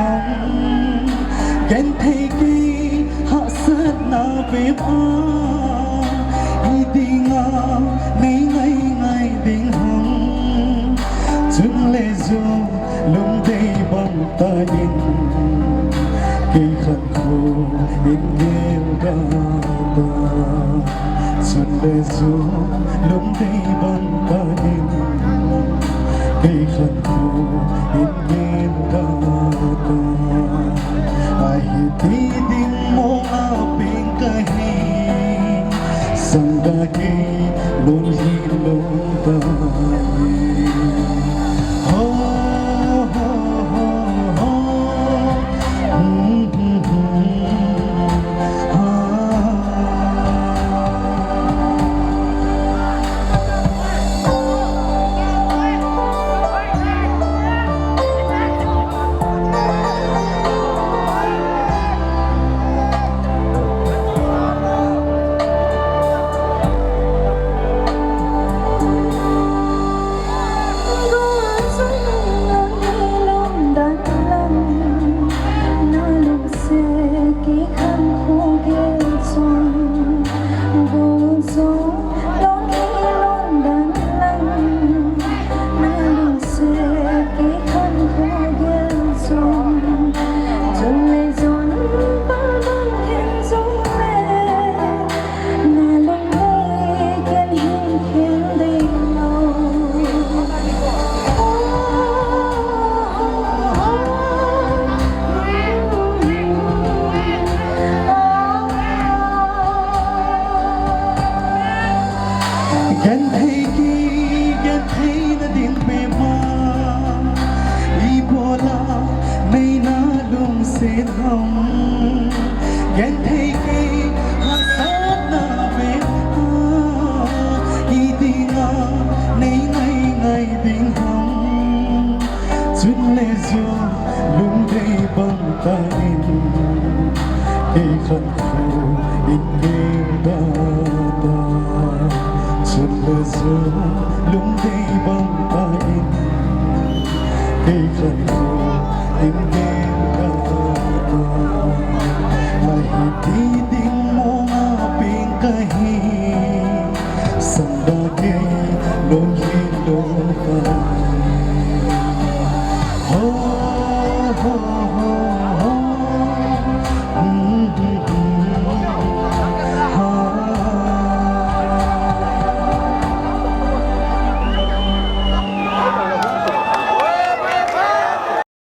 hồng ghen thấy kỳ hạ sát na về ba đi đi ngà ngày ngày ngày đình hồng chung lệ dù lung đầy bằng ta nhìn kỳ khăn khô in nghèo đa chung lệ dù lung đầy bằng ta nhìn kỳ khăn khô in nghèo đa ai ti ding mo aping kahi sandagi lung hi lung ta ho ho ho ho ghen thấy kỳ ghen thấy na din pe ma i bola nay na lung sen hồng ghen thấy kỳ hạ sát na về ha i đi nga nay ngày ngày đình hồng chút lệ dù lung đầy bằng ta in kỳ khăn khô in nghèo đa chung lệ dù lung đầy bằng ta in kỳ khăn khô in nghèo đa ai ti ding mo aping kahi sandagi lung hi lung ta